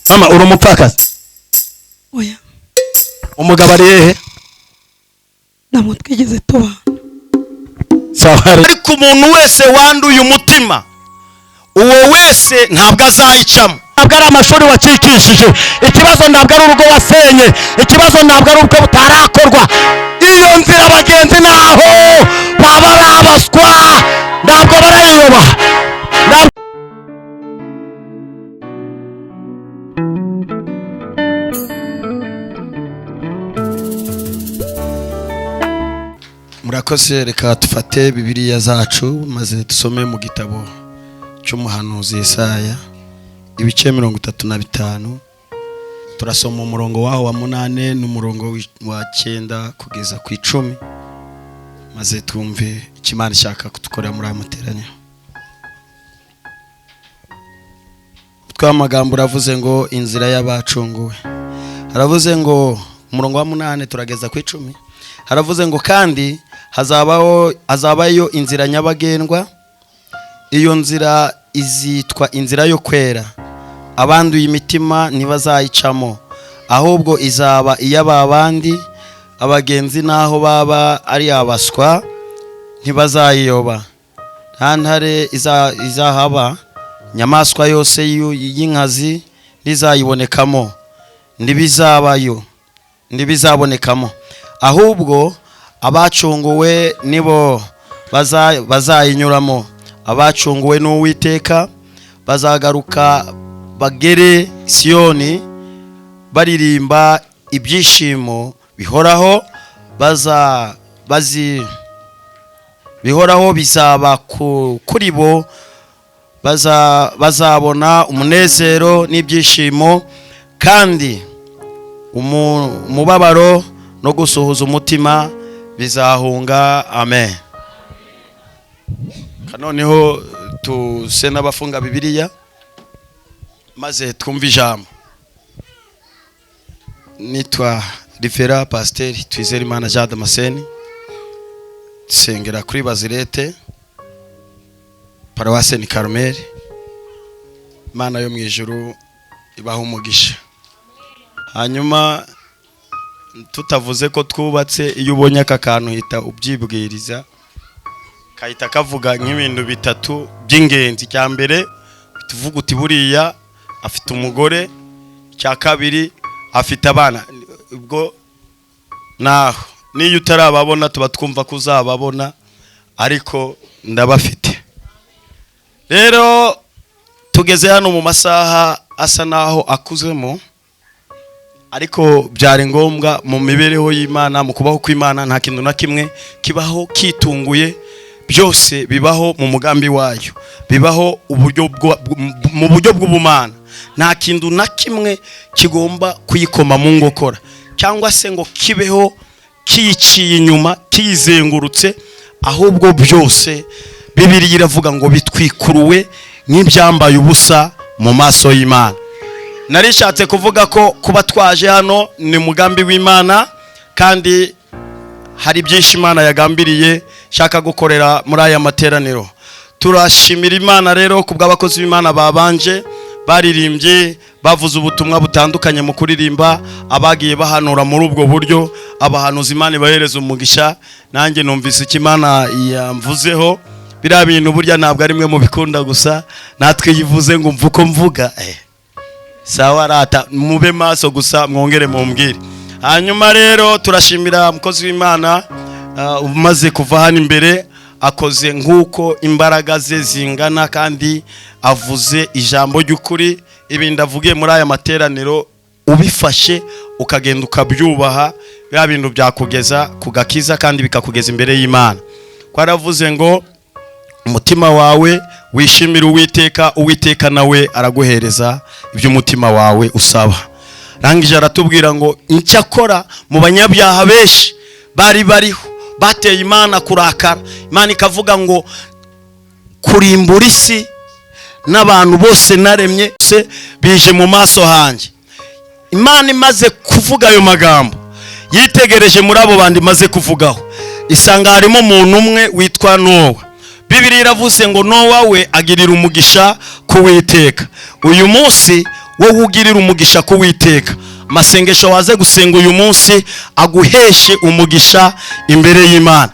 mama uri umupfakazi? Oya. Umugabo ari hehe? Ntabwo twigeze tubana. Sawa. Ariko umuntu wese wanduye umutima uwo wese ntabwo azayicamo. Ntabwo ari amashuri wacikishije, ikibazo ntabwo ari urugo wasenye, ikibazo ntabwo ari ubwo butarakorwa. Iyo nzira abagenzi naho baba babaswa ntabwo barayiyoba. Murakoze, reka tufate Bibiliya zacu maze dusome mu gitabo cy'umuhanuzi Yesaya ibice 35. Turasoma umurongo waho wa 8 n'umurongo wa 9 kugeza ku 10 maze twumve ikimana ishaka kudukorera muri aya materaniro. Twamagambo ravuze ngo inzira y'abacunguwe. Haravuze ngo umurongo wa 8 turageza ku 10. Haravuze ngo kandi hazabayo inzira nyabagendwa, iyo nzira izitwa inzira yo kwera, abanduye imitima ntibazayicamo, ahubwo izaba iy'ababandi, abagenzi naho baba ari abaswa ntibazayiyoba. Nta ntare izahaba, nyamaswa yose y'inkazi ntizayibonekamo, ntibizabonekamo, ahubwo abacunguwe nibo bazayinyuramo. Abacunguwe n'Uwiteka bazagaruka bagere Siyoni baririmba ibyishimo bihoraho, bihoraho bizaba kuri bo, bazabona umunezero n'ibyishimo, kandi umubabaro no gusuhuza umutima bizahunga. Amen. Noneho tuse n'abafunga Bibiliya maze twumva ijambo. Nitwa Rivera Pasteur Twizerimana Jean Damascene, sengera kuri Bazirete Paroisse ni Carmel. Imana yo mu ijuru ibaha umugisha. Hanyuma tutavuze ko twubatse, iyo ubonye aka kantu hita ubyibwiriza, kahita kavuga nk'ibintu bitatu by'ingenzi. Cya mbere tuvuga uti buriya afite umugore, cya kabiri afite abana. Ubwo naho niyo utarababona tuba twumva ko uzababona, ariko ndabafite. Rero tugeze hano mu masaha asa naho akuzemo, ariko byari ngombwa mu mibereho y'Imana, mu kubaho kw'Imana nta kintu na kimwe kibaho kitunguye, byose bibaho mu mugambi wayo, bibaho mu buryo bw'ubumana. Nta kintu na kimwe kigomba kuyikoma mu ngokora, cyangwa se ngo kibeho kiyiciye inyuma kizengurutse, ahubwo byose Bibiliya iravuga ngo bitwikuruwe nk'ibyambaye ubusa mu maso y'Imana. Narishatse kuvuga ko kuba twaje hano ni mugambi w'Imana, kandi hari byinshi Imana yagambiriye shaka gukorera muri aya materaniro. Turashimira Imana rero kubw'abakozi b'Imana babanje baririmbye, bavuze ubutumwa butandukanye mu kuririmba, abagiye bahanura muri ubwo buryo, abahanuzi Imana ibahereza umugisha. Nanjye numvise iki Imana yamvuzeho, biriya bintu burya ntabwo ari mwe mu bikunda gusa, natwe yivuze ngo mvuko mvuga. Sawa rata, mube maso gusa mwongere mumbwire. Hanyuma rero turashimira umukozi w'Imana umaze kuva hano imbere, akoze nk'uko imbaraga ze zingana, kandi avuze ijambo ry'ukuri. Ibindi avugiye muri aya materaniro ubifashe ukagenda ukabyubaha, bya bintu byakugeza ku gakiza kandi bikakugeza imbere y'Imana. Kwaravuze ngo umutima wawe wishimira Uwiteka, Uwiteka nawe araguhereza ibyo umutima wawe usaba. Rangije aratubwira ngo icyakora mu banyabyaha benshi bariho bateye Imana kurakara, Imana ikavuga ngo kurimbura isi n'abantu bose naremye se bije mu maso hanjye. Imana imaze kuvuga ayo magambo, yitegereje muri abo bandi maze kuvugaho, isanga harimo umuntu umwe witwa Nowa. Bibiliya iravuze ngo Nowa we agirira umugisha ku Uwiteka. Uyu munsi wowe ugirira umugisha kuwiteka. Amasengesho waze gusenga uyu munsi aguheshe umugisha imbere y'Imana,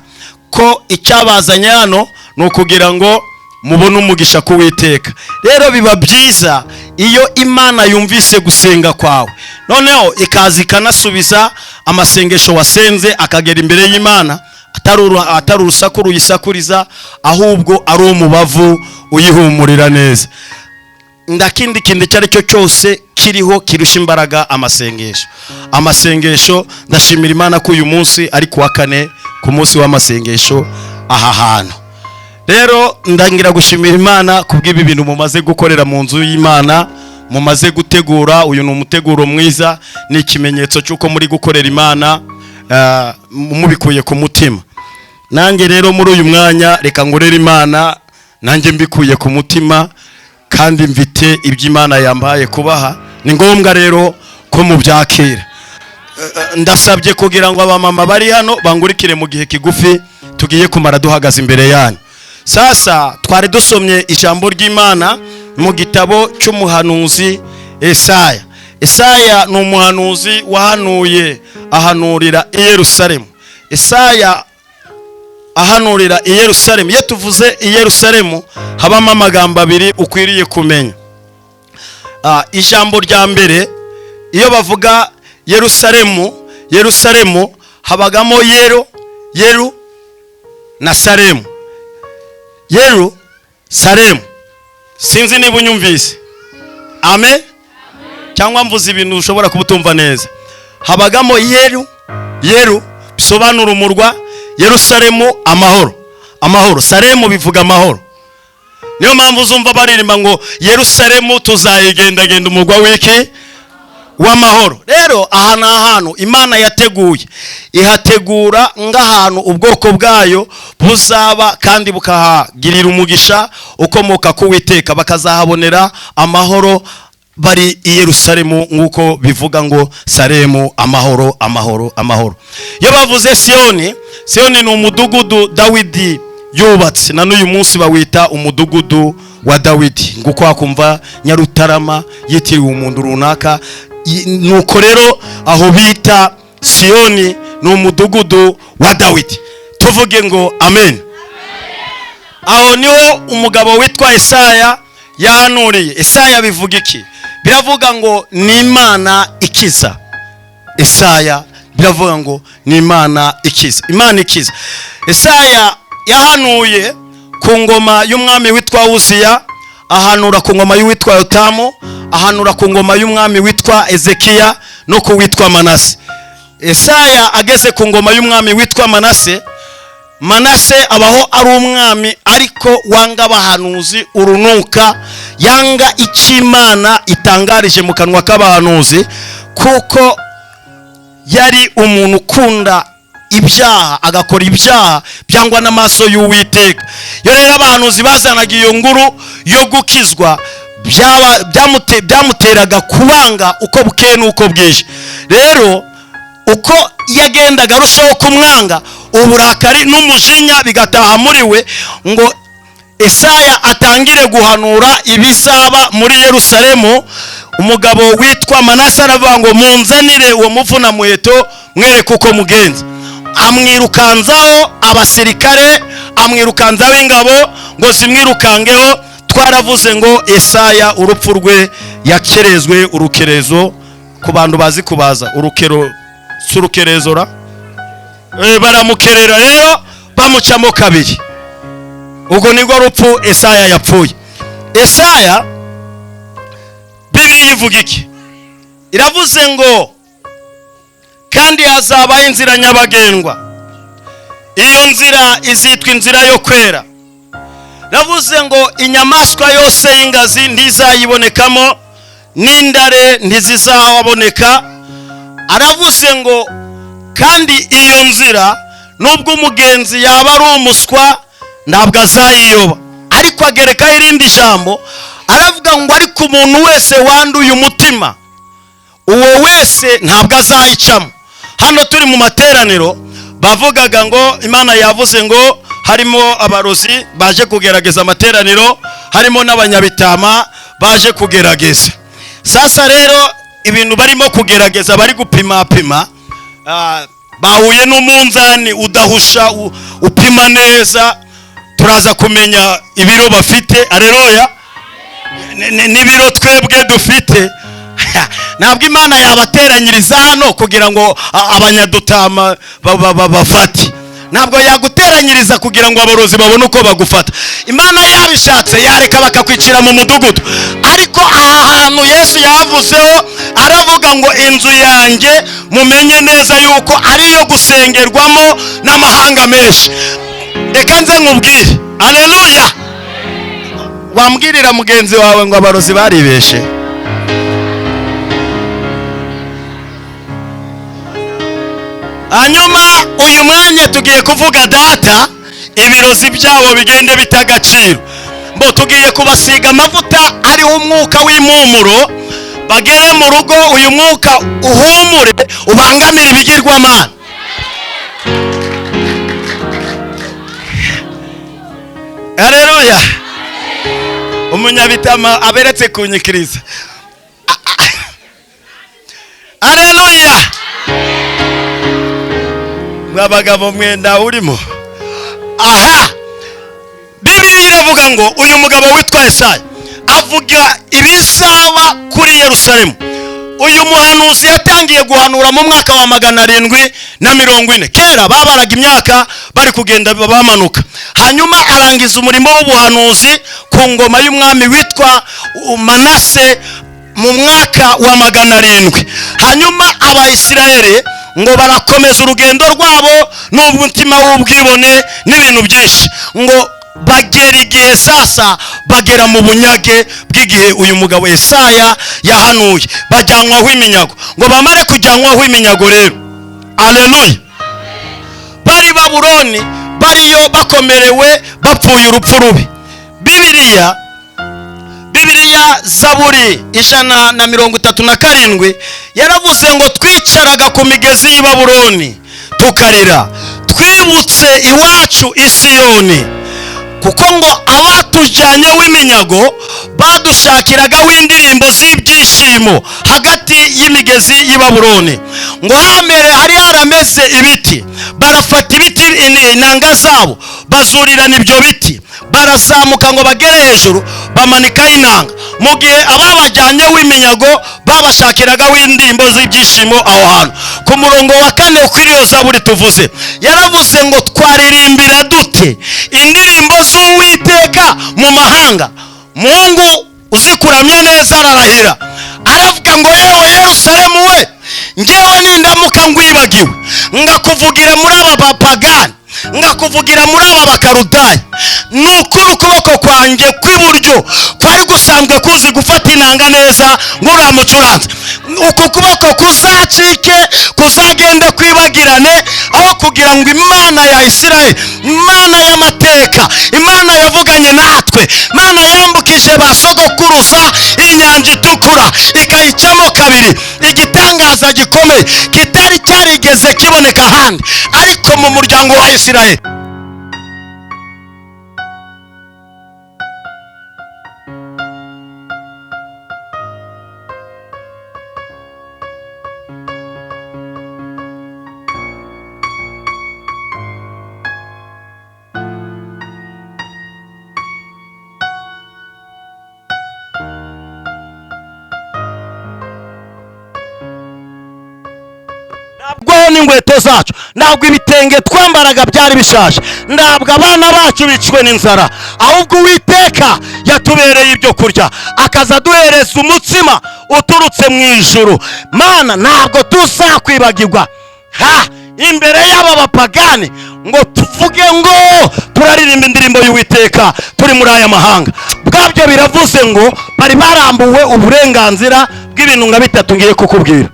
ko icyabazanye hano ni ukugira ngo mubone umugisha kuwiteka. Rero biba byiza iyo Imana yumvise gusenga kwawe, noneho ikaza ikanasubiza amasengesho wasenze akagera imbere y'Imana, atari urusaku ruyisakuriza, ahubwo ari umubavu uyihumurira neza. Ndakindi kindi cyari cyo cyose kiriho kirusha imbaraga amasengesho. Ndashimira Imana ko uyu munsi ari kuwa kane, ku munsi w'amasengesho aha hantu. Rero ndangira gushimira Imana kubw'ibi bintu mumaze gukorera mu nzu y'Imana, mumaze gutegura. Uyu ni umuteguro mwiza, ni ikimenyetso cy'uko muri gukorera Imana mubikuye ku mutima. Nanjye rero muri uyu mwanya reka ngorere Imana nanjye mbikuye ku mutima, kandi mfite iby'Imana yambaye kubaha. Ni ngombwa rero ko mubyakira. Ndasabye kugira ngo abamama bari hano bangurikire mu gihe kigufi tugiye kumara duhagaze imbere yanyu. Sasa twari dusomye ijambo ry'Imana mu gitabo cy'umuhanuzi Esaya. Esaya ni umuhanuzi wahanuye ahanurira i Yerusalemu. Esaya ahanurira i Yerusalemu. Iyo tuvuze i Yerusalemu habamo amagambo abiri ukwiriye kumenya. Ijambo rya mbere, iyo bavuga Yerusalemu habagamo Yeru na Salemu. Salemu, sinzi niba unyumvise. Amen. Cyangwa mvuze ibintu ushobora kubutumva neza. Habagamo Yeru bisobanura umurwa, Yerusalemu amahoro. Salemu bivuga amahoro. Niyo mpamvu uzumva baririmba ngo Yerusalemu tuzayigendagenda umurwa w'iki w'amahoro. Rero aha ni ahantu Imana yateguye, ihategura ng'ahantu ubwoko bwayo buzaba kandi bukahagirira umugisha ukomoka ku Uwiteka, bakazahabonera amahoro bari i Yerusalemu, nk'uko bivuga ngo Salemu amahoro. Iyo bavuze Siyoni ni umudugudu Dawidi yubatse, na n'uyu munsi bawita umudugudu wa Dawidi, nguko wakumva Nyarutarama yitiriwe umuntu runaka. Nuko rero aho bita Siyoni ni umudugudu wa Dawidi. Tuvuge ngo amen. Aho niho umugabo witwa Esaya yahanuriye. Esaya bivuga iki? Biravuga ngo ni Imana ikiza. Esaya biravuga ngo ni Imana ikiza. Imana ikiza. Esaya yahanuye ku ngoma y'umwami witwa Uziya, ahanura ku ngoma y'uwitwa Yotamu, ahanura ku ngoma y'umwami witwa Ezekiya no ku witwa Manase. Esaya ageze ku ngoma y'umwami witwa Manase abaho ari umwami ariko wanga abahanuzi urunuka, yanga icy'Imana itangarije mu kanwa k'abahanuzi, kuko yari umuntu ukunda ibyaha, agakora ibyaha byangwa n'amaso y'Uwiteka. Iyo rero abahanuzi bazanaga iyo nguru yo gukizwa, byamuteraga kubanga uko bukeye n'uko bwije. Rero uko yagendaga arushaho kumwanga, uburakari n'umujinya bigataha muri we, ngo Esaya atangire guhanura ibizaba muri Yerusalemu. Umugabo witwa Manase aravuga ngo munzanire uwo muvuna muheto mwereke uko mugenza. Amwirukanzaho abasirikare, amwirukanzaho ingabo ngo zimwirukangeho. Twaravuze ngo Esaya urupfu rwe yakerezwe urukerezo. Ku bantu bazi kubaza urukero surukerezora, baramukerera rero bamucamo kabiri. Ubwo nibwo rupfu Esaya yapfuye. Esaya Bibiliya ivuga iki? Iravuze ngo kandi hazabaho inzira nyabagendwa, iyo nzira izitwa inzira yo kwera. Iravuze ngo inyamaswa yose y'ingazi ntizayibonekamo, n'indare ntizizaboneka. Aravuze ngo kandi iyo nzira nubwo umugenzi yaba ari umuswa ntabwo azayiyoba. Ariko agerekaho irindi jambo, aravuga ngo ariko umuntu wese wanduye umutima, uwo wese ntabwo azayicamo. Hano turi mu materaniro bavugaga ngo Imana yavuze ngo harimo abarozi baje kugerageza amateraniro, harimo n'abanyabitama baje kugerageza. sasa rero ibintu barimo kugerageza bari gupima bahuye n'umunzani udahusha upima neza, turaza kumenya ibiro bafite. Aleluya. N'ibiro twebwe dufite. Ntabwo Imana yabateranyiriza hano kugira ngo abanyadutama bafate, ntabwo yaguteranyiriza kugira ngo aborozi babone uko bagufata. Imana yabishatse yareka bakakwicira mu mudugudu, ariko aha hantu Yesu yavuzeho aravuga ngo inzu yanjye mumenye neza yuko ari iyo gusengerwamo n'amahanga menshi. Reka nze nkubwire. Aleluya. Wambwirira mugenzi wawe ngo abarozi baribeshe? Hanyuma uyu mwanya tugiye kuvuga data ibirozi byabo bigende bitagaciro. Mbo tugiye kubasiga amavuta ariho umwuka w'impumuro, bagere mu rugo uyu mwuka uhumure ubangamira ibigirwamana. Aleluya. Umunyabitama aberetse kunyikiriza. Aleluya. Mwabagabo mwenda urimo. Aha. Bibiliya iravuga ngo uyu mugabo witwa Yesaya avuga ibisaba kuri Yerusalemu. Uyu muhanuzi yatangiye guhanura mu mwaka wa 740. Kera babaraga imyaka bari kugenda bamanuka. Hanyuma arangiza umurimo w'ubuhanuzi ku ngoma y'umwami witwa Manase mu mwaka wa 700. Hanyuma Abayisiraheli ngo barakomeza urugendo rwabo n'umutima w'ubwibone n'ibintu byinshi, ngo bagera igihe sasa bagera mu bunyage bw'igihe uyu mugabo Yesaya yahanuye, bajyanwaho iminyago. Ngo bamare kujyanwaho iminyago rero, aleluya, bari Babuloni, bariyo bakomerewe bapfuye urupfu rubi. Bibiliya Zaburi 137 yaravuze ngo twicaraga ku migezi y'i Babuloni tukarira, twibutse iwacu i Siyoni, kuko ngo abatujyanyeho iminyago badushakiragaho indirimbo z'ibyishimo hagati y'imigezi y'i Babuloni. Ngo hari harameze ibiti, barafata ibiti inanga zabo bazurirana ibyo biti, barazamuka ngo bagere hejuru bamanika inanga. Mu gihe ababajyanyeho iminyago babashakiragaho indirimbo z'ibyishimo aho hantu. Ku murongo wa 4 kuri iyo Zaburi tuvuze, yaravuze ngo twaririmbira dute indirimbo z'Uwiteka mu mahanga. Mungu uzikuramya neza ararahira, aravuga ngo yewe Yerusalemu we, ngewe nindamuka ngwibagiwe ngakuvugira muri aba bapagani, ngakuvugira muri aba bakarudaya, nukuri ukuboko kwanjye kw'iburyo kwari gusanzwe kuzi gufata inanga neza nguramucuranze, uko kuboko kuzacike kuzagende kwibagirane, aho kugira ngo Imana ya Isirayeli, Imana y'amateka, Imana yavuganye natwe, Imana yambukije ba sogokuruza inyanja itukura ikayicamo kabiri, igitangaza gikomeye kitari cyarigeze kiboneka ahandi ariko mu muryango wa Isirayeli. Ntabwo n'ingweto zacu, ntabwo ibitenge twambaraga byari bishaje, ntabwo abana bacu bicwe n'inzara, ahubwo Uwiteka yatubereye ibyo kurya, akaza duhereza umutsima uturutse mu ijuru. Mana, ntabwo tuzakwibagirwa imbere y'aba bapagani ngo tuvuge ngo turaririmba indirimbo y'Uwiteka turi muri aya mahanga. Bwabyo biravuze ngo bari barambuwe uburenganzira bw'ibintu nka bitatu ngiye kukubwira.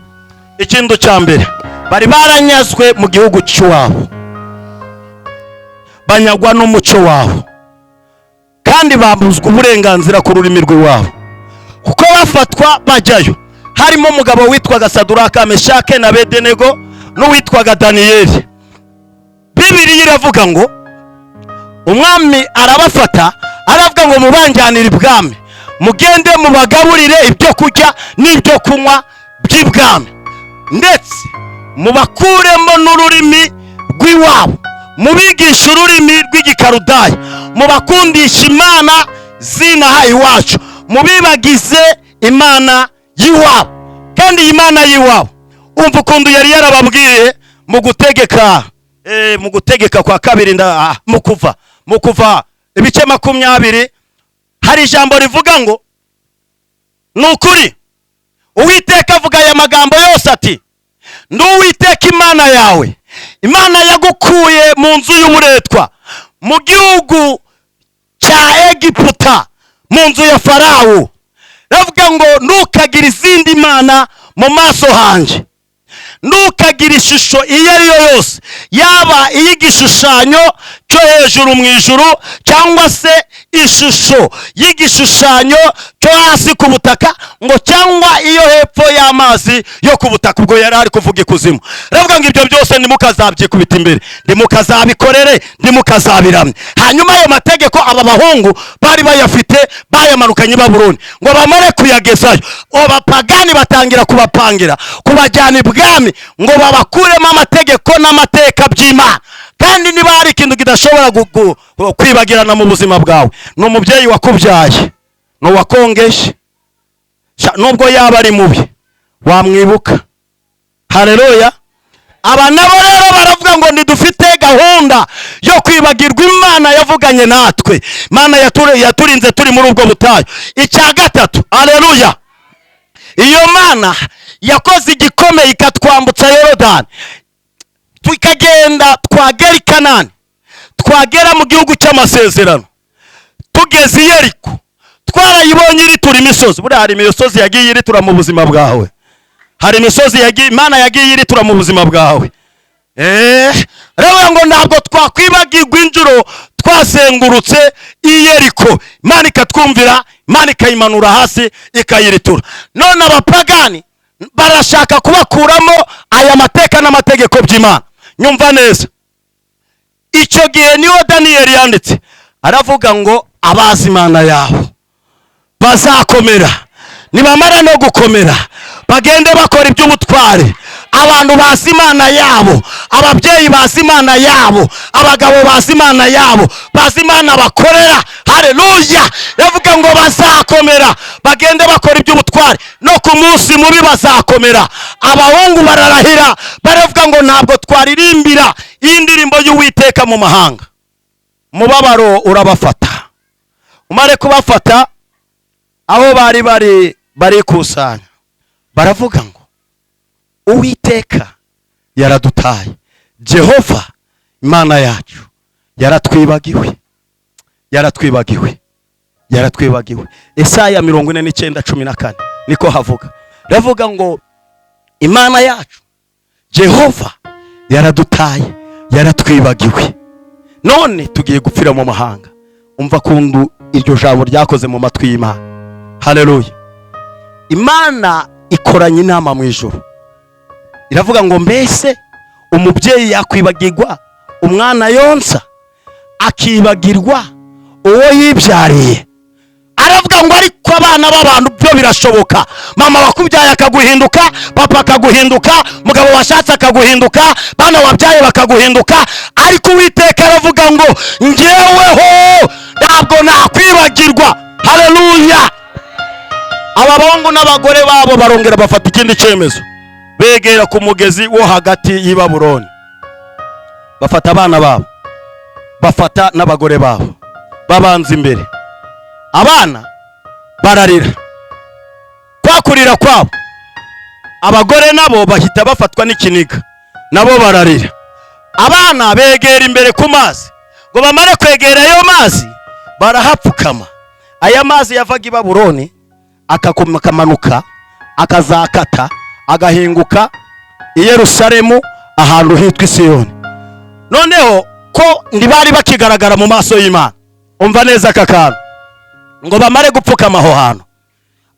Ikintu cya mbere, bari baranyazwe mu gihugu cy'iwabo, banyagwa n'umuco wabo, kandi bambuzwa uburenganzira ku rurimi rw'iwabo. Kuko bafatwa bajyayo harimo umugabo witwaga Saduraka, Meshake na Abedenego n'uwitwaga Daniyeli. Bibiliya iravuga ngo umwami arabafata, aravuga ngo mubanjyanire ibwami, mugende mubagaburire ibyo kurya n'ibyo kunywa by'ibwami, ndetse mubakuremo n'ururimi rw'iwabo, mubigisha ururimi rw'igikarudaya, mubakundisha imana zinaha iwacu, mubibagize imana y'iwabo. kandi iyi Imana y'iwabo umva ukuntu yari yarababwiye mu gutegeka kwa kabiri mu kuva ibice 20 hari ijambo rivuga ngo nukuri Uwiteka avuga aya magambo yose ati Nduwiteka Imana yawe, Imana yagukuye mu nzu y'uburetwa mu gihugu cya Egiputa, mu nzu ya Farawo. Ravuga ngo ntukagire izindi mana mu maso hanje, ntukagire ishusho iyo ari yo yose, yaba iy'igishushanyo cyo hejuru mu ijuru cyangwa se ishusho y'igishushanyo cyo hasi ku butaka, ngo cyangwa iyo hepfo y'amazi yo ku butaka. Ubwo yari ari kuvuga ikuzimu. Ravuga ngo ibyo byose ntimukazabyikubita imbere, ntimukazabikorere, ntimukazabiramye. Hanyuma ayo mategeko aba bahungu bari bayafite, bayamanukanye i Babuloni ngo bamare kuyagezayo. Abapagani batangira kubapangira kubajyana ibwami ngo babakuremo amategeko n'amateka by'Imana. Kandi niba hari ikintu kidashobora kwibagirana mu buzima bwawe, ni umubyeyi wakubyaye, ni uwakongeje, nubwo yaba ari mubi wamwibuka. Haleluya. Aba nabo rero baravuga ngo ntidufite gahunda yo kwibagirwa Imana yavuganye natwe, Imana yaturinze turi muri ubwo butayu. Icya gatatu, haleluya, iyo Mana yakoze igikomeye ikatwambutsa Yorodani, tukagenda twagera i Kanani, twagera mu gihugu cy'amasezerano, tugeze i Yeriko twarayibonye iritura imisozi. Buriya hari imisozi yagiye iritura mu buzima bwawe, hari imisozi Imana yagiye iritura mu buzima bwawe. Rero ngo ntabwo twakwibagirwa injuro twazengurutse i Yeriko, Imana ikatwumvira, Imana ikayimanura hasi ikayiritura. None abapagani barashaka kubakuramo aya mateka n'amategeko by'Imana. Nyumva neza, icyo gihe niho Daniyeli yanditse aravuga ngo abazi Imana yabo bazakomera, nibamara no gukomera bagende bakora iby'ubutware. Abantu bazi Imana yabo, ababyeyi bazi Imana yabo, abagabo bazi Imana yabo, bazi Imana bakorera. Haleluya. Yavuga ngo bazakomera bagende bakora iby'ubutware, no ku munsi mubi bazakomera. Abahungu bararahira baravuga ngo ntabwo twaririmbira iyi ndirimbo y'Uwiteka mu mahanga. Mubabaro urabafata, umare kubafata aho bari kusanya, baravuga ngo Uwiteka yaradutaye, Jehova Imana yacu yaratwibagiwe. Esaya 49:14 niko havuga. Ravuga ngo Imana yacu Jehova yaradutaye, yaratwibagiwe, none tugiye gupfira mu mahanga. Umva kundu iryo jambo ryakoze mu matwi y'Imana. Haleluya. Imana ikoranye inama mu ijuru, iravuga ngo mbese umubyeyi yakwibagirwa umwana yonsa, akibagirwa uwo yibyariye? Aravuga ngo ariko abana b'abantu byo birashoboka. Mama wakubyaye akaguhinduka, papa akaguhinduka, mugabo washatse akaguhinduka, bana wabyaye bakaguhinduka, ariko Uwiteka aravuga ngo njyeweho ntabwo nakwibagirwa. Haleluya. Aba bahungu n'abagore babo barongera bafata ikindi cyemezo, begera ku mugezi wo hagati y'i Babuloni, bafata abana babo, bafata n'abagore babo, babanza imbere. Abana bararira, kwakurira kwabo abagore nabo bahita bafatwa n'ikiniga, nabo bararira. Abana begera imbere ku mazi, ngo bamare kwegera ayo mazi barahapfukama. Aya mazi yavaga i Babuloni akamanuka akazakata agahinguka i Yerusalemu ahantu hitwa i Siyoni. Noneho ko ntibari bakigaragara mu maso y'Imana, umva neza aka kantu, ngo bamare gupfukama aho hantu,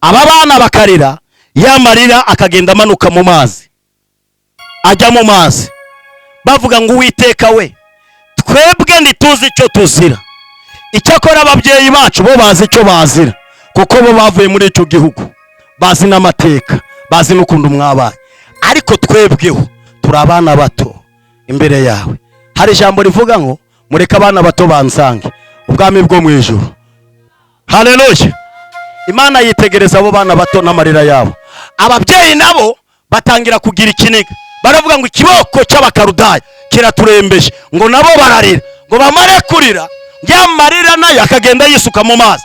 aba bana bakarira, yamarira akagenda amanuka mu mazi, ajya mu mazi, bavuga ngo Uwiteka we, twebwe ntituzi icyo tuzira, icyakora ababyeyi bacu bo bazi icyo bazira, kuko bo bavuye muri icyo gihugu, bazi n'amateka, bazi n'ukuntu mwabaye. Ariko twebweho turi abana bato imbere yawe. Hari ijambo rivuga ngo mureke abana bato bansange ubwami bwo mu ijuru. Haleluya. Imana yitegereza abo bana bato n'amarira yabo. Ababyeyi nabo batangira kugira ikiniga, baravuga ngo ikiboko cy'abakarudaya kiraturembeje, ngo nabo bararira, ngo bamare kurira yamarira nayo akagenda yisuka mu mazi.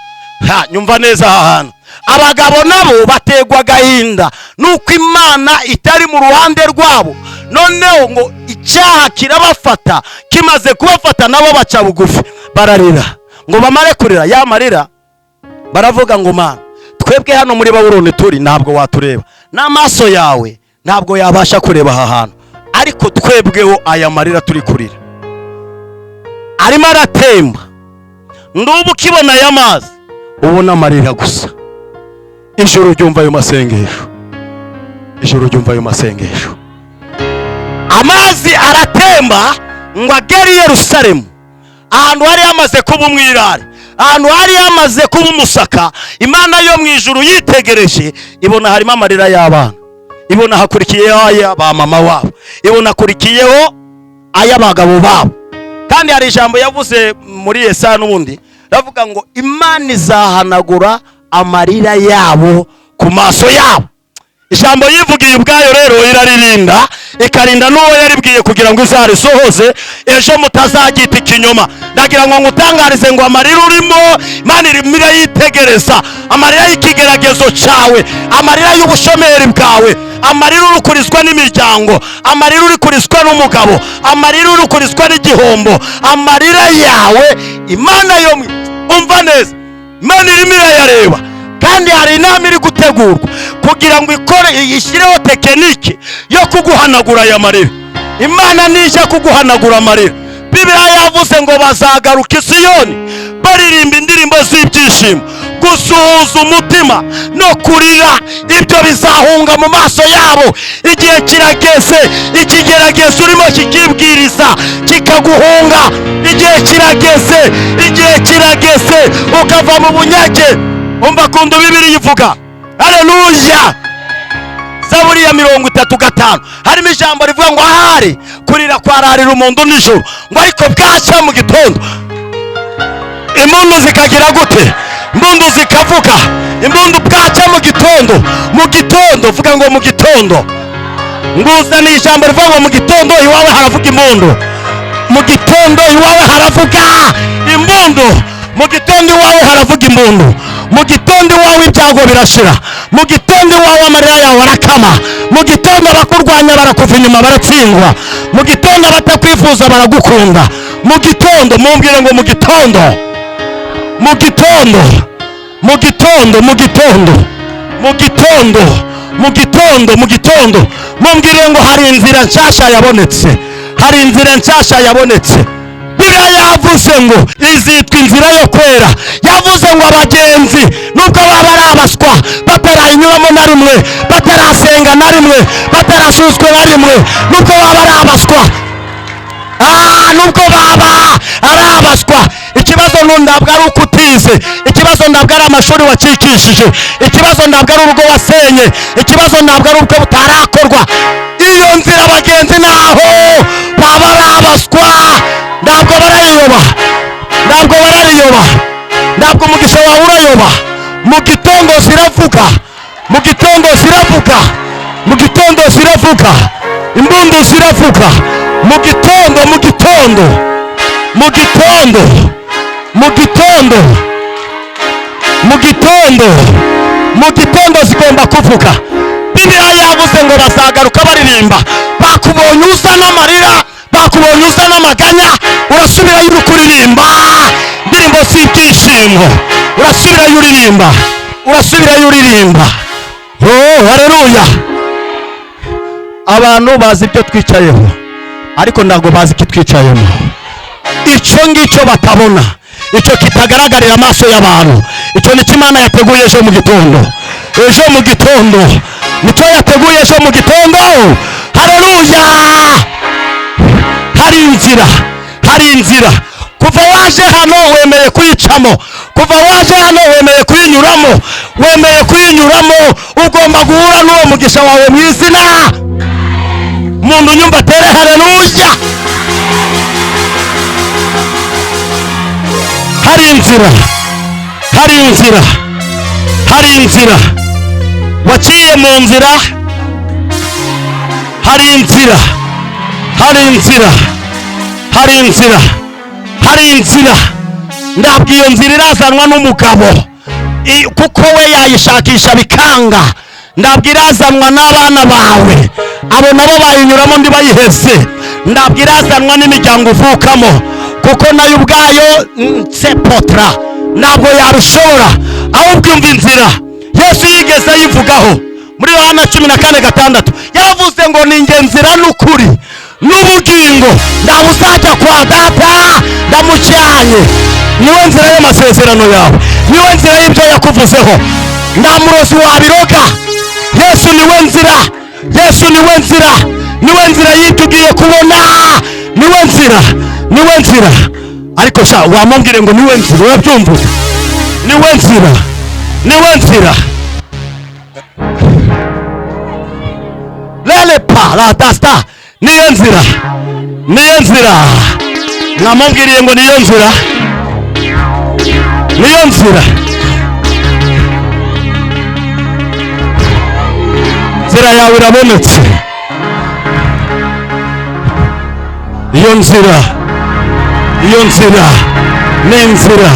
Nyumva neza aha hantu. Abagabo nabo bategwa agahinda nuko Imana itari mu ruhande rwabo, noneho ngo icyaha kirabafata, kimaze kubafata nabo baca bugufi bararira, ngo bamare kurira yamarira. Baravuga ngo Mana, twebwe hano muri Babuloni turi ntabwo watureba, n'amaso yawe ntabwo yabasha kureba aha hantu, ariko twebweho aya marira turi kurira arimo aratemba. Ndubu ukibona aya mazi ubona amarira gusa. Ijoro ryumva ayo masengesho, ijoro ryumva ayo masengesho. Amazi aratemba ngo agere i Yerusalemu, ahantu hari hamaze kuba umwirare, ahantu hari hamaze kuba umusaka. Imana yo mu ijuru yitegereje ibona harimo amarira y'abana, ibona hakurikiyeho aya ba mama wabo, ibona hakurikiyeho aya bagabo babo. Kandi hari ijambo yavuze muri Yesaya n'ubundi ravuga ngo Imana izahanagura amarira yabo ku maso yabo. Ijambo yivugiye ubwayo rero iraririnda, ikarinda n'uwo yaribwiye kugira ngo izarisohoze, ejo mutazagita ikinyoma. Ndagira ngo ngutangarize ngo amarira urimo Imana irimo irayitegereza, amarira y'ikigeragezo cyawe, amarira y'ubushomeri bwawe, amarira urukurizwa n'imiryango, amarira urikurizwa n'umugabo, amarira urikurizwa n'igihombo, amarira yawe Imana yo umva neza, Imana irimo irayareba. Kandi hari inama iri gutegurwa kugira ngo ikore ishyireho tekiniki yo kuguhanagura aya marira. Imana nije kuguhanagura amarira. Bibiliya yavuze ngo bazagaruka i Siyoni baririmba indirimbo z'ibyishimo, gusuhuza umutima no kurira ibyo bizahunga mu maso yabo. Igihe kirageze, ikigeragezo urimo kikibwiriza kikaguhunga. Igihe kirageze, igihe kirageze ukava mu bunyage. Umva kundu Bibiliya ivuga. Haleluya. Zaburi ya 35 harimo ijambo rivuga ngo ahari kurira kwararira umuntu nijoro, ngo ariko bwaca mu gitondo impundu zikagira gute? Impundu zikavuga. Impundu bwaca mu gitondo, mu gitondo vuga ngo mu gitondo. Nguza ni ijambo rivuga ngo mu gitondo iwawe haravuga impundu, mu gitondo iwawe haravuga impundu, mu gitondo iwawe haravuga impundu, mu gitondo iwawe ibyago birashira, mu gitondo iwawe amarira yawe arakama, mu gitondo abakurwanya barakuva inyuma baratsindwa, mu gitondo abatakwifuza baragukunda, mu gitondo. Mumbwire ngo mu gitondo, mu gitondo, mu gitondo, mu gitondo, mu gitondo, mu gitondo, mu gitondo. Mumbwire ngo hari inzira nshyashya yabonetse, hari inzira nshyashya yabonetse. Bibiliya yavuze ngo izitwa inzira yo kwera. Yavuze ngo abagenzi nubwo baba ari abaswa, batarayinyuramo na rimwe, batarasenga na rimwe, batarasuzwe na rimwe, nubwo baba ari abaswa, nubwo baba ari abaswa. Ikibazo ntabwo ari uko utize, ikibazo ntabwo ari amashuri wacikishije, ikibazo ntabwo ari urugo wasenye, ikibazo ntabwo ari ubwo butarakorwa. Iyo nzira abagenzi naho baba ari abaswa ntabwo barayiyoba, ntabwo barayiyoba, ntabwo umugisha wawe urayoba. Mu gitondo ziravuga, mu gitondo ziravuga, mu gitondo ziravuga, imbundu ziravuga. Mu gitondo, mu gitondo, mu gitondo, mu gitondo, mu gitondo, mu gitondo zigomba kuvuga. Bibiliya yavuze ngo bazagaruka baririmba. Bakubonye uza n'amarira, bakubonye uza n'amaganya, urasubirayo uri kuririmba indirimbo z'ibyishimo, urasubirayo uririmba, urasubirayo uririmba. Oh, haleluya. Abantu bazi ibyo twicayeho, ariko ntabwo bazi iki twicayemo. Icyo ngicyo batabona, icyo kitagaragarira amaso y'abantu, icyo ni Imana yateguye ejo mu gitondo. Ejo mu gitondo nicyo yateguye ejo mu gitondo. Haleluya. Hari inzira, hari inzira. Kuva waje hano wemeye kuyicamo, kuva waje hano wemeye kuyinyuramo, wemeye kuyinyuramo, ugomba guhura n'uwo mugisha wawe mu izina. Umuntu nyumva atere haleluya. Hari inzira, hari inzira, hari inzira waciye mu nzira, hari inzira, hari inzira, hari inzira, hari inzira. Ndabwo iyo nzira irazanwa n'umugabo kuko we yayishakisha bikanga. Ndabwo irazanwa n'abana bawe, abo nabo bayinyuramo ndi bayihese. Ndabwo irazanwa n'imiryango uvukamo kuko nayo ubwayo sepotra ntabwo yabishobora. Ahubwo umva inzira Yesu yigeze yivugaho muri Yohana 14:6 yaravuze ngo ni nge nzira n'ukuri n'ubugingo, ntawe uzajya kwa Data ndamucyanye. Niwe nzira y'amasezerano yawe, niwe nzira y'ibyo yakuvuzeho, nta murozi wabiroga. Yesu niwe nzira, Yesu niwe nzira, niwe nzira y'ibyo ugiye kubona, niwe nzira, niwe nzira. Ariko sha wamubwire ngo niwe nzira, urabyumva? Niwe nzira, niwe nzira. Lele pa la tasta, niyo nzira, niyo nzira. Namubwiriye ngo niyo nzira, niyo nzira. Nzira yawe irabonetse, iyo nzira, iyo nzira ni inzira,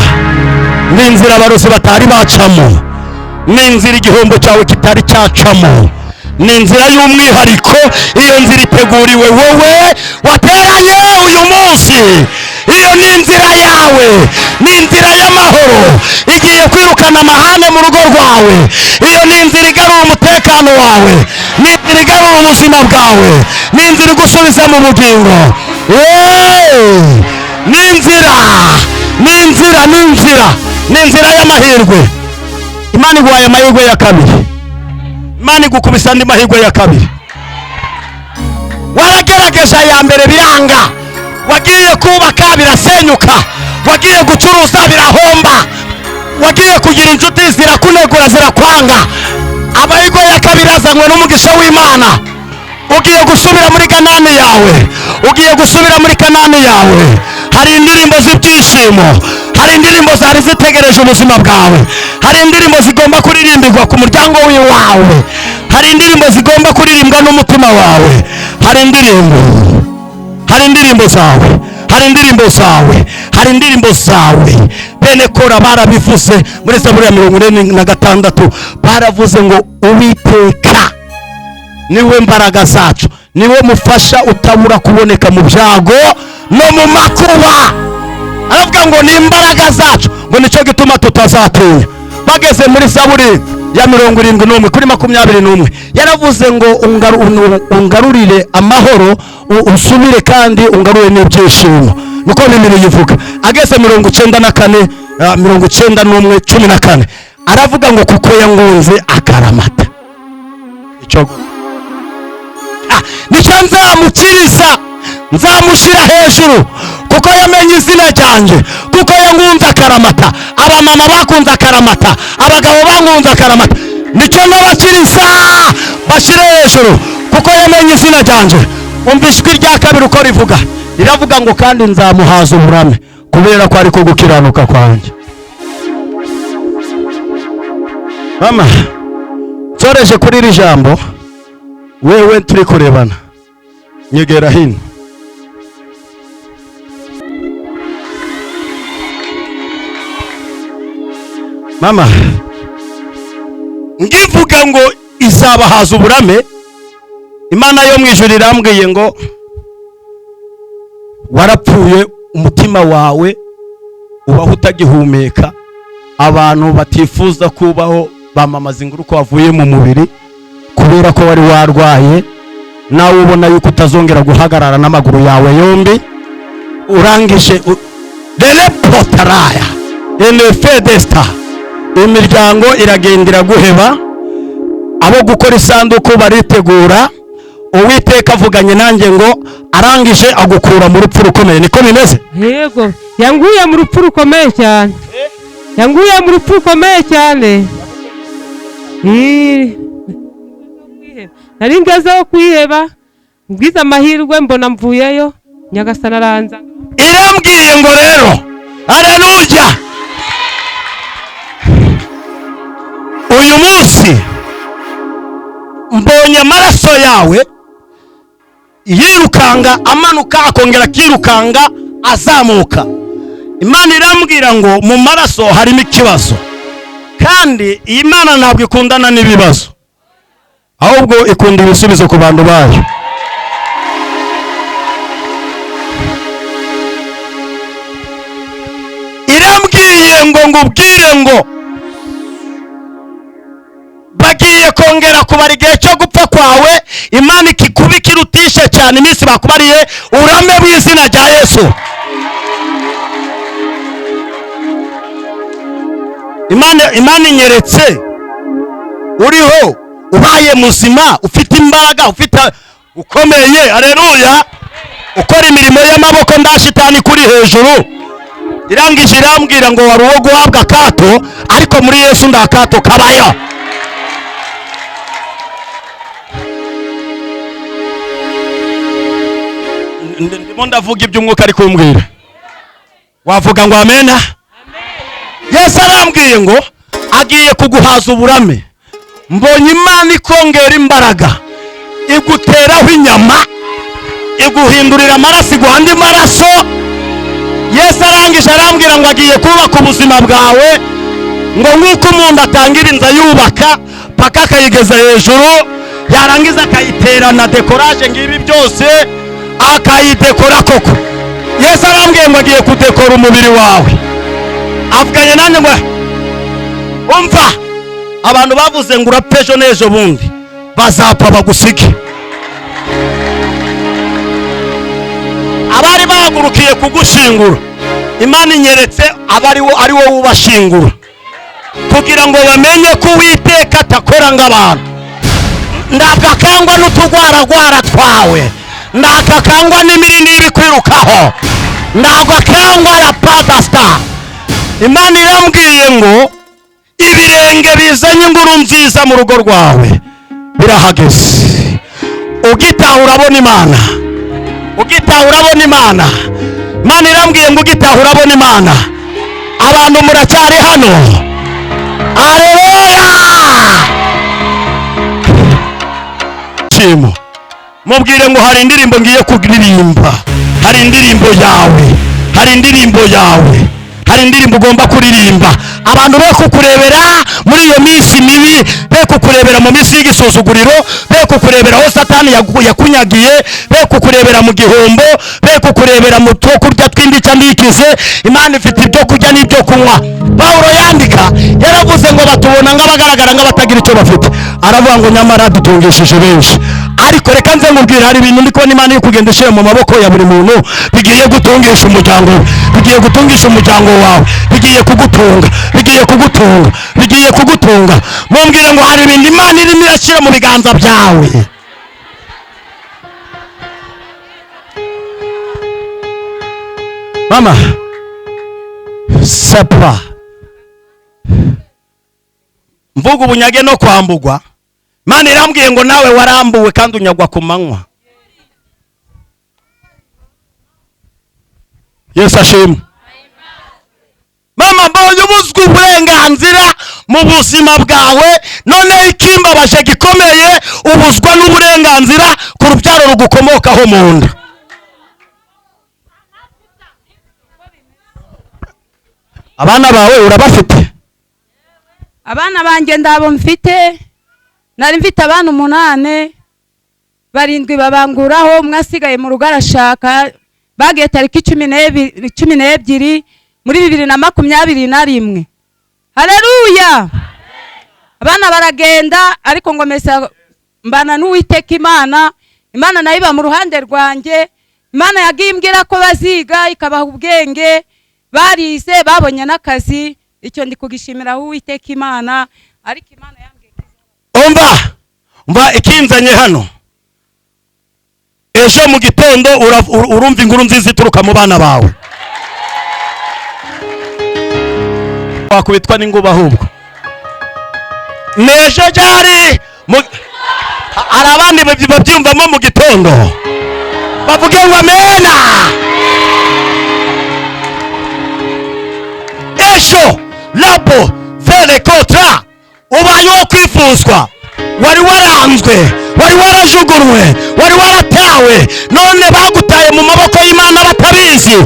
ni inzira abarozi batari bacamo, ni inzira igihombo cyawe kitari cyacamo, ni inzira y'umwihariko. Iyo nzira iteguriwe wowe wateranye uyu munsi. Iyo ni inzira yawe, ni inzira y'amahoro igiye kwirukana amahane mu rugo rwawe. Iyo ni inzira igarura umutekano wawe, ni inzira igarura ubuzima bwawe, ni inzira igusubiza mu bugingo. Ni inzira, ni inzira, ni inzira, ni inzira y'amahirwe. Imana iguhaye amahirwe ya kabiri, Imana igukubisa andi mahirwe ya kabiri. Waragerageje aya mbere biranga, wagiye kubaka birasenyuka, wagiye gucuruza birahomba, wagiye kugira inshuti zirakunegura zirakwanga. Amahirwe ya kabiri azanywe n'umugisha w'Imana. Ugiye gusubira muri Kanani yawe, ugiye gusubira muri Kanani yawe. Hari indirimbo z'ibyishimo, hari indirimbo zari zitegereje ubuzima bwawe, hari indirimbo zigomba kuririmbirwa ku muryango wawe, hari indirimbo zigomba kuririmbwa n'umutima wawe, hari indirimbo, hari indirimbo zawe, hari indirimbo zawe, hari indirimbo zawe. Bene Kora barabivuze muri Zaburi ya 46 baravuze ngo Uwiteka niwe mbaraga zacu, niwe mufasha utabura kuboneka mu byago no mu makuba. Aravuga ngo ni imbaraga zacu, ngo nicyo gituma tutazatinya. Bageze muri Zaburi ya 71 kuri 21 yaravuze ngo ungarurire amahoro, usubire kandi ungarure n'ibyishimo. Nuko Bibiliya yivuga. Ageze 94 91:14 aravuga ngo kuko yangunze akaramata. Icyo nicyo nzamukiriza, nzamushyira hejuru kuko yamenye izina ryanjye, kuko yangunze akaramata. Abamama bakunze akaramata, abagabo bangunze akaramata. Nicyo nabakiriza bashyire hejuru kuko yamenye izina ryanjye. Umva ijwi rya kabiri uko rivuga, riravuga ngo kandi nzamuhaza uburame kubera ko ari ko gukiranuka kwanjye. Mama nsoreje kuri iri jambo, wewe turi kurebana, nyegera hino. Mama ngivuga ngo izabahaza uburame, Imana yo mu ijuru irambwiye ngo warapfuye, umutima wawe ubaho utagihumeka. Abantu batifuza kubaho bamamaza inkuru ko wavuye mu mubiri kubera ko wari warwaye, nawe ubona yuko utazongera guhagarara n'amaguru yawe yombi. Urangije dele potaraya enefedesta, imiryango iragendera guheba, abo gukora isanduku baritegura. Uwiteka avuganye nanjye ngo arangije agukura mu rupfu rukomeye. Niko bimeze? Yego, yanguye mu rupfu rukomeye cyane. yanguye mu rupfu rukomeye cyane. Nari ngezeho kwiheba, mbwiza amahirwe mbona mvuyeyo, Nyagasani aranza. irambwiye ngo rero haleluya, uyu munsi mbonye amaraso yawe yirukanga amanuka akongera akirukanga azamuka. Imana irambwira ngo mu maraso harimo ikibazo, kandi iyi Mana ntabwo ikundana n'ibibazo, ahubwo ikunda ibisubizo ku bantu bayo. Irambwiye ngo ngubwire ngo bagiye kongera kubara igihe cyo gupfa kwawe, Imana ikikubika irutishe cyane iminsi bakubariye, urame w'izina rya Yesu. Imana inyeretse uriho ubaye muzima, ufite imbaraga, ufite ukomeye, haleluya, ukora imirimo y'amaboko, nda shitani kuri hejuru. Irangije irambwira ngo wari uwo guhabwa akato, ariko muri Yesu nda kato kabayo. Ndimo ndavuga iby'umwuka ari kumbwira, wavuga ngo amena. Yesu arambwiye ngo agiye kuguhaza uburame. Mbonye Imana ikongera imbaraga, iguteraho inyama, iguhindurira amaraso, iguha andi maraso. Yesu arangije arambwira ngo agiye kubaka ubuzima bwawe, ngo nk'uko umuntu atangira inzu yubaka paka akayigeza hejuru, yarangiza akayiterana dekoraje ngibi byose akayidekora koko. Yesu arambwiye ngo agiye kudekora umubiri wawe. Avuganye nanjye ngo umva, abantu bavuze ngo urapfe ejo n'ejo bundi bazapfa bagusige. Abari bahagurukiye kugushingura, Imana inyeretse ari wowe ubashingura, kugira ngo bamenye ko Uwiteka atakora nk'abantu. Ndakakangwa n'utugwaragwara twawe, ndakakangwa n'imirindi y'ibikwirukaho, ndakakangwa ya padasta. Imana irambwiye ngo ibirenge bizanye inkuru nziza mu rugo rwawe birahageze. Ugitaha urabona Imana, ugitaha urabona Imana. Imana irambwiye ngo ugitaha urabona Imana. Abantu muracyari hano, haleluya. Shimo mubwire ngo hari indirimbo ngiye kuririmba, hari indirimbo yawe, hari indirimbo yawe, hari indirimbo ugomba kuririmba. Abantu be kukurebera muri iyo minsi mibi, be kukurebera mu minsi y'igisuzuguriro, be kukurebera aho Satani yakunyagiye, be kukurebera mu gihombo, be kukurebera mu two kurya tw'indica ndikize. Imana ifite ibyo kurya n'ibyo kunywa. Pawulo yandika yaravuze ngo batubona nk'abagaragara nk'abatagira icyo bafite, aravuga ngo nyamara dutungishije benshi. Ariko reka nze nkubwire, hari ibintu ndi kubona Imana iri kugenda ishyira mu maboko ya buri muntu, bigiye gutungisha umuryango we, bigiye gutungisha umuryango wawe, bigiye kugutunga, bigiye kugutunga, bigiye kugutunga. Mumbwire ngo hari ibintu Imana irimo irashyira mu biganza byawe. Mama sapa mvuga ubunyage no kwambugwa. Imana irambwiye ngo nawe warambuwe kandi unyagwa ku manywa. Yesu ashimwe. Mama mbonye ubuzwa uburenganzira mu buzima bwawe, none ikimbabaje gikomeye, ubuzwa n'uburenganzira ku rubyaro rugukomokaho mu nda. Abana bawe urabafite? Abana banjye ndabo mfite, nari mfite abana 8, 7 babanguraho, umwe asigaye mu rugo arashaka, bagiye tariki 12 muri 2021. Haleluya. Abana baragenda, ariko ngomesa mbana n'Uwiteka Imana. Imana nayo iba mu ruhande rwanjye. Imana yagimbwira ko baziga ikabaha ubwenge, barize babonye n'akazi. Icyo ndi kugishimira Uwiteka Imana. Ariko Imana yambwiye umva ikinzanye hano. Ejo mu gitondo urumva inkuru nziza ituruka mu bana bawe. wakubitwa n'inguba ahubwo nejo ryari hari abandi babyumvamo mu gitondo bavuge ngo amena. ejo labo vere kontra ubaye wo kwifuzwa, wari waranzwe, wari warajugunywe, wari waratawe, none bagutaye mu maboko y'Imana batabizi.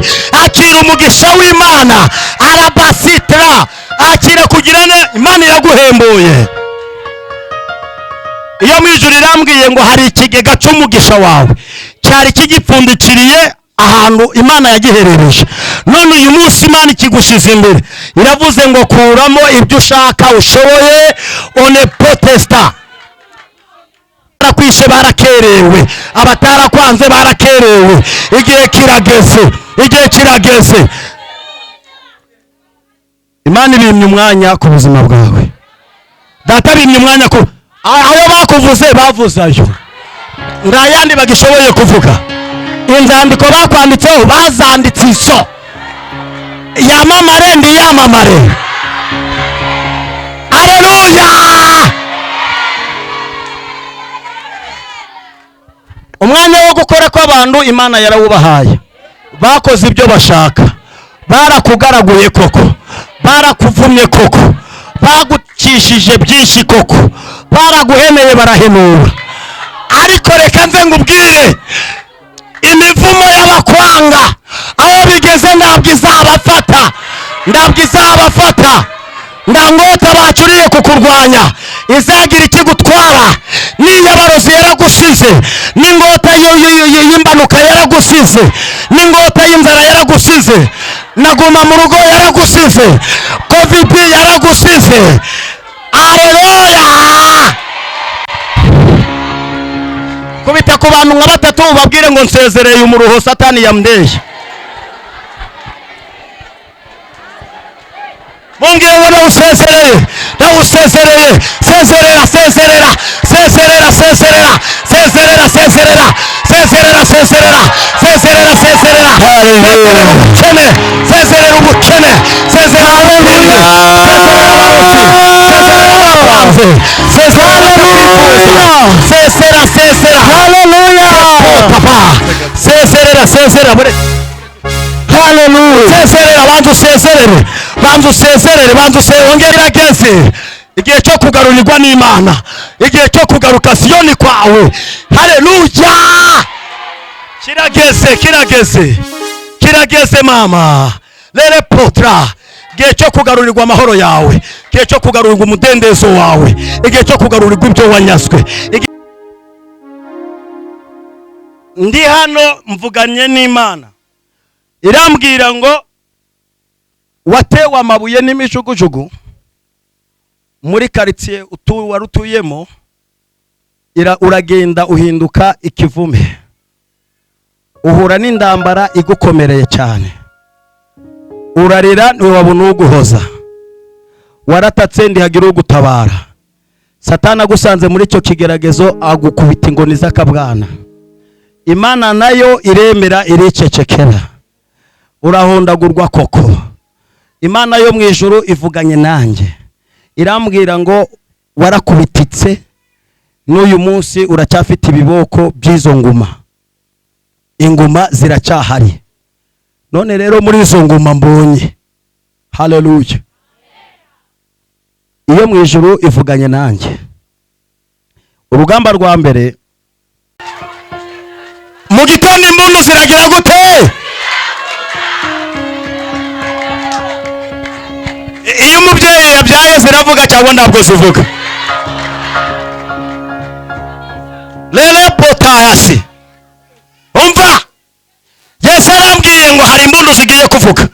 Akira umugisha w'Imana, arabasitra, akira kugirane. Imana iraguhembuye. Iyo mwijuru irambwiye ngo hari ikigega cy'umugisha wawe cyari kigipfundikiriye ahantu Imana yagiherereje, none uyu munsi Imana ikigushize imbere, iravuze ngo kuramo ibyo ushaka ushoboye. one protesta barakwishe, barakerewe, abatarakwanze barakerewe. Igihe kirageze, igihe kirageze. Imana ibimye umwanya ku buzima bwawe. Data bimye umwanya ku ayo bakuvuze, bavuze ayo nta yandi bagishoboye kuvuga. Inzandiko bakwanditseho bazanditse iso yamamare ndi yamamare. Haleluya. Umwanya wo gukora kw'abantu Imana yarawubahaye, bakoze ibyo bashaka, barakugaraguye koko, barakuvumye koko, bagukishije byinshi koko, baraguhemeye barahenura. Ariko reka nze ngubwire, imivumo y'abakwanga aho bigeze ntabwo izabafata, ntabwo izabafata. Ndangota bacuriye kukurwanya izagira ikigutwara. N'inyabarozi yaragusize, n'ingota y'imbanuka yaragusize, n'ingota y'inzara yaragusize, naguma mu rugo yaragusize, covid yaragusize. Haleluya. Kubita ku bantu nka batatu babwire ngo nsezereye umuruho Satani yamndeye. Mungire ngo nawusezereye, nawusezereye. Sezerera, sezerera, sezerera, sezerera, sezerera, sezerera, sezerera, sezerera, sezerera, sezerera. Haleluya. Ubukene, sezerera ubukene, sezerera ubukene, sezerera abakwanze, sezerera abakwifuza, sezerera, sezerera. Haleluya. Papa, sezerera, sezerera. Haleluya. Sezerera, bantu sezerere, bantu sezerere, bantu sezerere. Ongera irageze igihe cyo kugarurirwa n'Imana, igihe cyo kugaruka Siyoni kwawe. Haleluya. Kirageze, kirageze, kirageze mama. Lere potra, igihe cyo kugarurirwa amahoro yawe, igihe cyo kugarurirwa umudendezo wawe, igihe cyo kugarurirwa ibyo wanyazwe. Ndi hano mvuganye n'Imana, irambwira ngo watewe amabuye n'imijugujugu muri quartier warutuyemo, uragenda uhinduka ikivume, uhura n'indambara igukomereye cyane, urarira ntiwabona uguhoza, waratatse ndihagira ugutabara. Satani agusanze muri icyo kigeragezo agukubita ingoni z'akabwana. Imana nayo iremera iricecekera, urahondagurwa koko. Imana yo mu ijuru ivuganye nanjye, irambwira ngo warakubititse, n'uyu munsi uracyafite ibiboko by'izo nguma. Inguma ziracyahari, none rero muri izo nguma mbonye. Haleluya. Iyo mu ijuru ivuganye nanjye. Urugamba rwa mbere, mu gitondo imbunu ziragira gute? Iyo umubyeyi yabyaye ziravuga cyangwa ntabwo zivuga? Lele potayasi. Umva, Yesu arambwiye ngo hari imbunu zigiye kuvuga.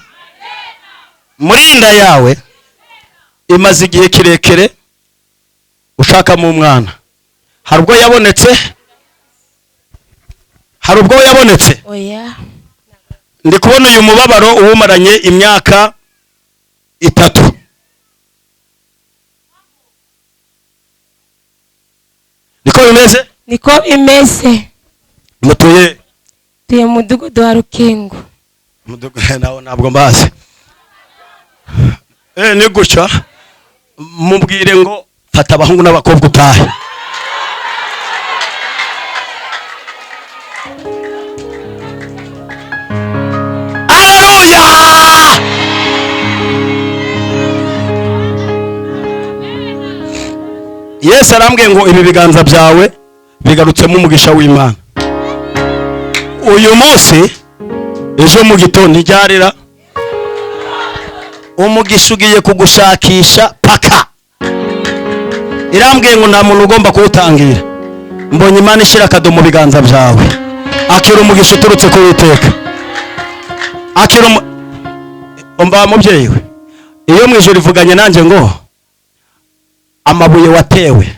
Muri inda yawe imaze igihe kirekire ushakamo umwana. Hari ubwo yabonetse? Hari ubwo yabonetse? Oya. Ndi kubona uyu mubabaro uwumaranye imyaka 3. Niko bimeze? Niko imeze. Mutuye? Tuye mu mudugudu wa Rukingo. Nawo ntabwo mbazi. ni gutya mubwire ngo fata abahungu n'abakobwa utahe. Haleluya! Yesu arambwiye ngo ibi biganza byawe bigarutsemo umugisha w'Imana. Uyu munsi ejo mu gitondo iryarira umugisha ugiye kugushakisha paka. Irambwiye ngo nta muntu ugomba kuwutangira. Mbonye Imana ishyira akado mu biganza byawe. Akira umugisha uturutse ku Uwiteka. Akira umva mubyeyi we. Iyo mu ijoro ivuganye nanjye ngo amabuye watewe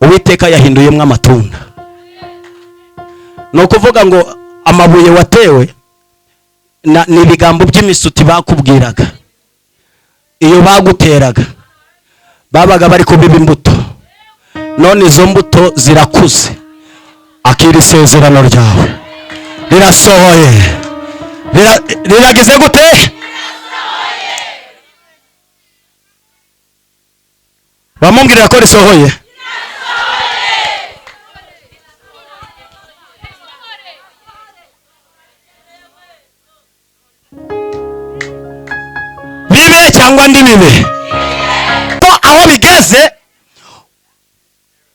Uwiteka yahinduyemo amatunda. No kuvuga ngo amabuye watewe ni ibigambo by'imisuti bakubwiraga. Iyo baguteraga babaga bari kubiba imbuto, none izo mbuto zirakuze. Akira isezerano ryawe rirasohoye. Rirageze gute? Bamubwirira ko risohoye. Bibe cyangwa ndi bibe ko aho bigeze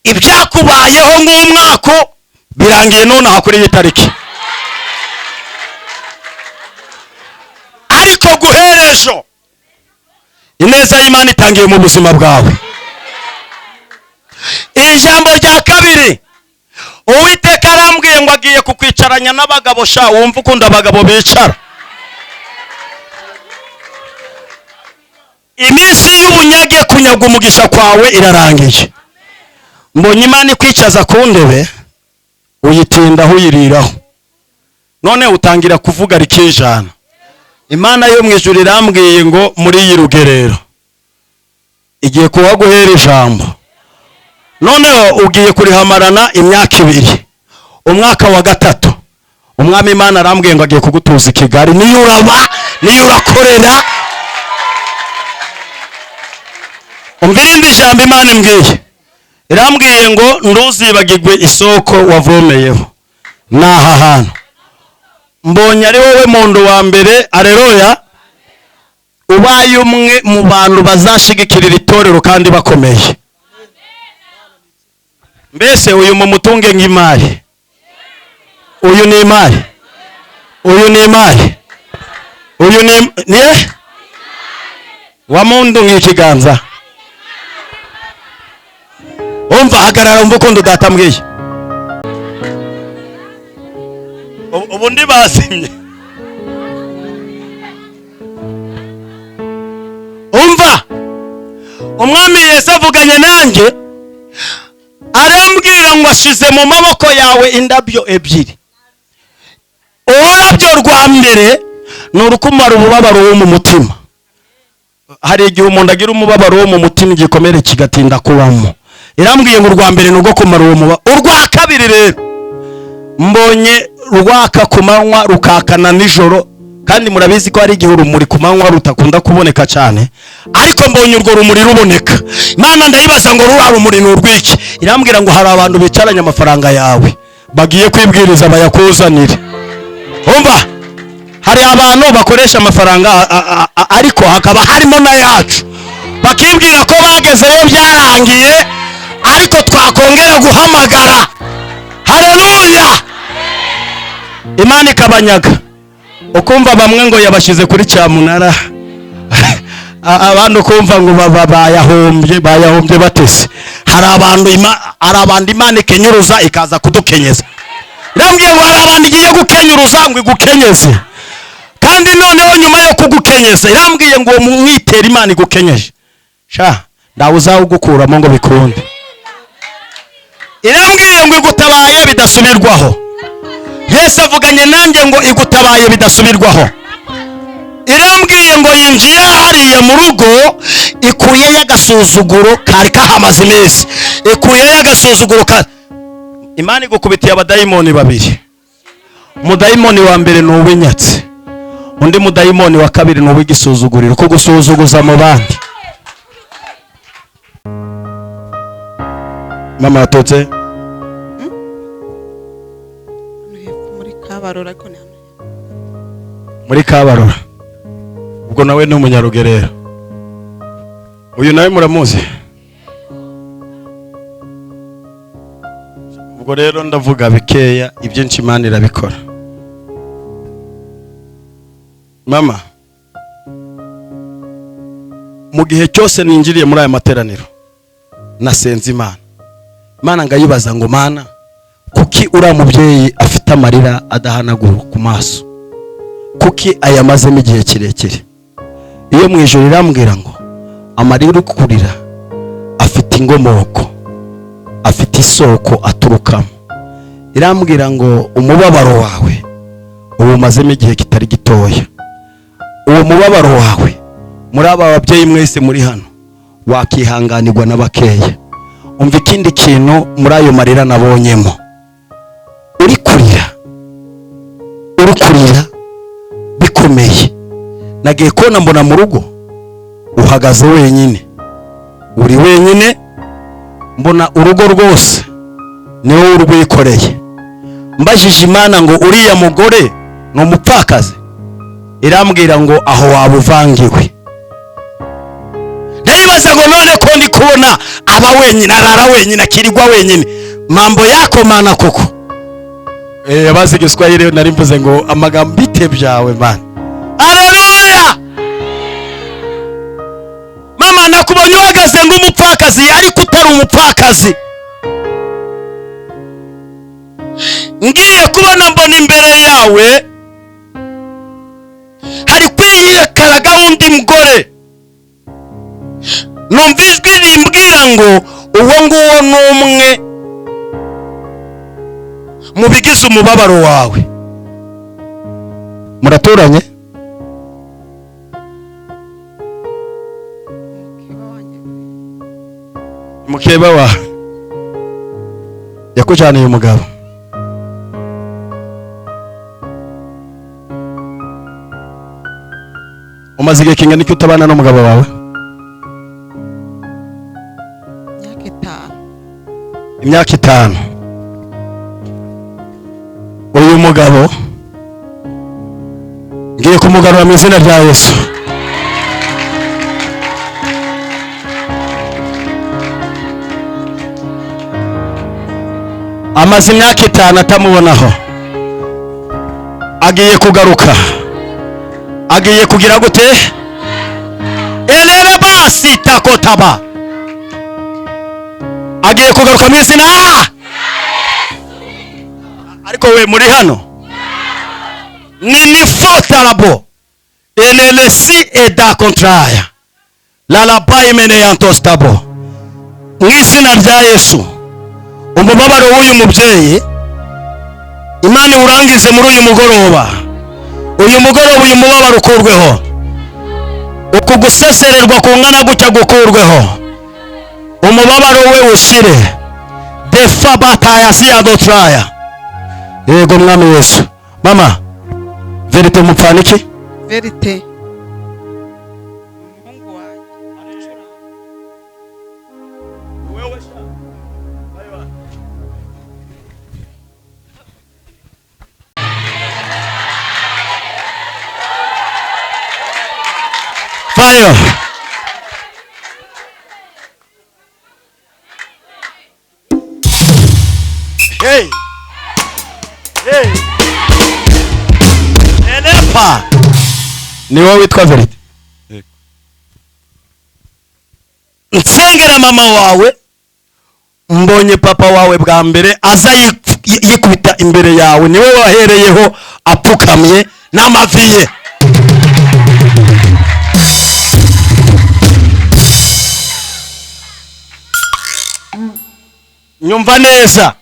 ibyakubayeho nk'umwaka birangiye none hakuri itariki. Ariko guherejo ineza y'Imana itangiye mu buzima bwawe. Ijambo rya kabiri Uwiteka arambwiye ngo agiye kukwicaranya n'abagabo. Sha wumva ukunda abagabo bicara. Iminsi y'ubunyage kunyaga umugisha kwawe irarangiye. Mbonye Imana ikwicaza ku ndebe uyitindaho uyiriraho, none utangira kuvuga rikijana. Imana yo mu ijuru irambwiye ngo muri iyi rugerero igiye kuwaguhera ijambo. Noneho ugiye kurihamarana imyaka 2. Umwaka wa 3 umwami Imana arambwiye ngo agiye kugutuza i Kigali. Niyo uraba niyo urakorera. Umvirinde ijambo Imana imbwiye. Irambwiye ngo nduzibagirwe isoko wavomeyeho n'aha hantu. Mbonye ari wowe muntu wa mbere. Aleluya! Ubaye umwe mu bantu bazashigikirira itorero kandi bakomeye. Mbese uyu mumutunge nk'imari. Uyu ni imari. Uyu ni imari. Uyu ni wa muntu nk'ikiganza. Umva hagarara umva ukuntu datambwiye. Ubu ndi basimye. Umva umwami Yesu avuganye nanjye arambwira ngo ashize mu maboko yawe indabyo 2. Ururabyo rwa mbere ni urukumara ububabaro wo mu mutima. Hari igihe umuntu agira umubabaro wo mu mutima igikomere kigatinda kubamo. Irambwiye ngo urwa mbere nugo kumara uwo muba. Urwa kabiri rero mbonye rwaka ku manywa rukakana nijoro, kandi murabizi ko hari igihe urumuri ku manywa rutakunda kuboneka cyane, ariko mbonye urwo rumuri ruboneka. Imana ndayibaza ngo rura rumuri n'urwiki. Irambwira ngo hari abantu bicaranye amafaranga yawe bagiye kwibwiriza bayakuzanire. Umva hari abantu bakoresha amafaranga ariko hakaba harimo na yacu, bakibwira ko bagezeyo byarangiye ariko twakongera guhamagara. Haleluya! Imana ikabanyaga. Ukumva bamwe ngo yabashize kuri cyamunara, abandi ukumva ngo bayahombye batese. Hari abantu Imana ikenyuruza ikaza kudukenyeza. Irambwiye ngo hari abantu igiye gukenyuruza ngo igukenyeze, kandi noneho nyuma yo kugukenyeza irambwiye ngo mwitera Imana igukenyeje. Sha ndawe uzawugukuramo ngo bikunde. Irambwiye ngo igutabaye bidasubirwaho. Yesu avuganye nanjye ngo igutabaye bidasubirwaho. Irambwiye ngo yinjiye hariya mu rugo ikuye y'agasuzuguro kari kahamaze iminsi. Ikuye y'agasuzuguro Imana igukubitiye abadayimoni 2. Umudayimoni wa mbere ni uw'inyatsi, undi mudayimoni wa kabiri ni uw'igisuzuguriro, ko gusuzuguza mu bandi. Mama yatotse muri Kabarora, ubwo nawe ni umunyarugerero. Uyu nawe muramuzi? Ubwo rero ndavuga bikeya, ibyinshi Imana irabikora. Mama, mu gihe cyose ninjiriye muri aya materaniro nasenze Imana. Imana ngayibaza ngo Mana, kuki uriya mubyeyi afite amarira adahanagura ku maso? Kuki ayamazemo igihe kirekire? Iyo mu ijoro irambwira ngo amarira uri kurira afite ingomoko, afite isoko aturukamo. Irambwira ngo umubabaro wawe ubu umazemo igihe kitari gitoya. Uwo mubabaro wawe muri aba babyeyi mwese muri hano wakihanganirwa n'abakeya. Umva ikindi kintu muri ayo marira nabonyemo, uri kurira bikomeye. Nagiye kubona mbona mu rugo uhagaze wenyine, uri wenyine, mbona urugo rwose ni wowe urwikoreye. Mbajije Imana ngo uriya mugore ni umupfakazi, irambwira ngo aho wabuvangiwe. Ndayibaza ngo none ko ndi kubona aba wenyine, arara wenyine, akirirwa wenyine, mambo yako Mana koko. Abazi Igiswahili nari mvuze ngo amagambo bite byawe Mana. Haleluya! Mama, nakubonye uhagaze ng'umupfakazi ariko utari umupfakazi. Ngiye kubona mbona imbere yawe hari kwiyekaraga undi mugore. Numva ijwi rimbwira ngo uwo nguwo ni umwe mu bigize umubabaro wawe. Muraturanye? Mukeba wawe yakujaniye umugabo. Umaze igihe kingana iki utabana n'umugabo wawe? Imyaka 5. Uyu mugabo ngiye kumugarura mu izina rya Yesu. Amaze imyaka 5 atamubonaho, agiye kugaruka, agiye kugira gute? Elere basi takotaba, agiye kugaruka mu izina. Ariko we muri hano nini fotarabo enelesi eda kontraya lalabayi mene yantostabo. Mu izina rya Yesu, umubabaro w'uyu mubyeyi Imana urangize muri uyu mugoroba. Uyu mugoroba uyu mubabaro ukurweho, uku gusesererwa kungana gutya gukurweho, umubabaro we ushire. Defa bataya siya dotraya. Yego Mwami Yesu. Mama, verite mupfana iki? Verite fire. Hey. Hey. Elepa. Ni wowe witwa Verite? Nsengera mama wawe, mbonye papa wawe bwa mbere aza yikubita imbere yawe, ni wowe wahereyeho apfukamye n'amavi ye. Nyumva neza,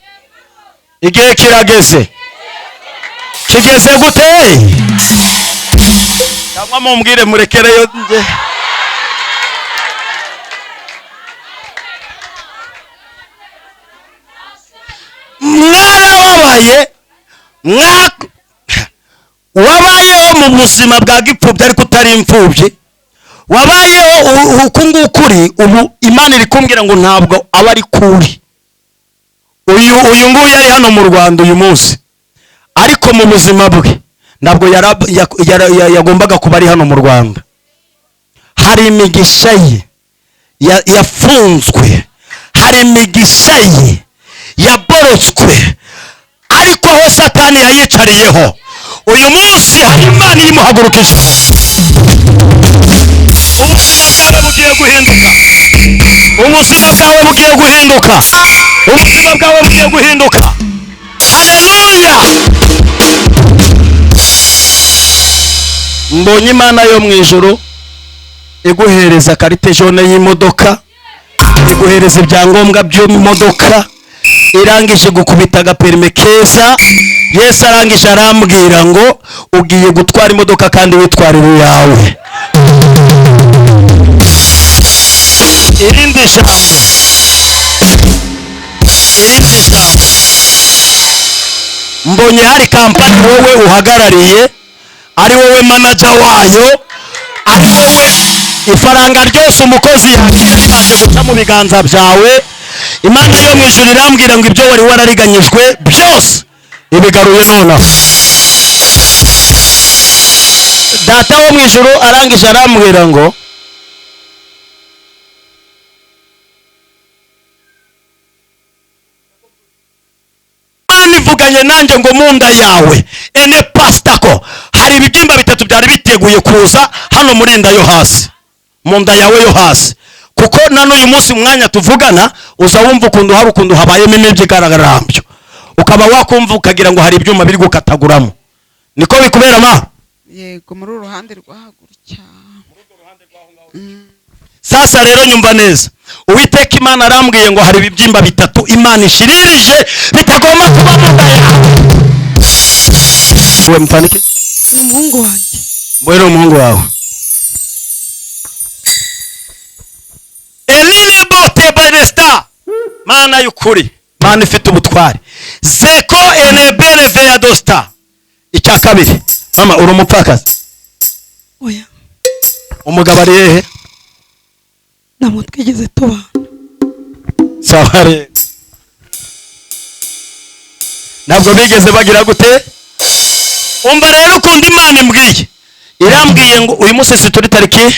igihe kirageze. Kigeze gute? Cyangwa mumbwire murekereyo nje. Mwarababaye, wabayeho mu buzima bwa gipfubyi ariko utari imfubyi, wabayeho uku nguku uri, ubu Imana iri kumbwira ngo ntabwo aba ari kuri. Uyu nguyu yari hano mu Rwanda uyu munsi, ariko mu buzima bwe ntabwo yagombaga kuba ari hano mu Rwanda. Hari imigisha ye yafunzwe, hari imigisha ye yaborotswe, ariko aho Satani yayicariyeho uyu munsi hari Imana imuhagurukije. Ubuzima bwawe bugiye guhinduka, ubuzima bwawe bugiye guhinduka, ubuzima bwawe bugiye guhinduka. Haleluya! Mbonye Imana yo mu ijuru iguhereza karite jone y'imodoka, iguhereza ibyangombwa byo mu modoka, irangije gukubita agaperime keza. Yesu arangije arambwira ngo ugiye gutwara imodoka kandi witwarira yawe. Irindi jambo mbonye hari kampani wowe uhagarariye, ari wowe manager wayo, ari wowe ifaranga ryose umukozi yamaze guca mu biganza byawe. Imana yo mu ijuru irambwira ngo ibyo wari warariganyijwe byose ibigaruye nonaha. Data wo mu ijuru arangije arambwira ngo nivuganye nanjye ngo mu nda yawe ene pastako hari ibibyimba bitatu byari biteguye kuza hano muri nda yo hasi, mu nda yawe yo hasi, kuko nano uyu munsi umwanya tuvugana uza wumva ukuntu hari ukuntu habayemo imibyigararambyo, ukaba wakumva ukagira ngo hari ibyuma biri gukataguramo. Niko bikubera ma? Yego, muri uruhande rwahagurutya. Sasa rero nyumva neza, Uwiteka Imana arambwiye ngo hari ibibyimba bitatu Imana ishiririje bitagomba kuba mu nda yawe. Wewe mfanike? Ni umuhungu wanjye. Mbwira umuhungu wawe. Elile bote benesta. Mana y'ukuri, Mana ifite ubutware. Zeko enebere veya dosta. Icya kabiri, mama uri umupfakazi? Oya. Umugabo ari hehe? Ntabwo twigeze tubana. Sawa rero. Ntabwo bigeze bagira gute? Umva rero ukunda Imana imbwiye. Irambwiye ngo uyu munsi turi tariki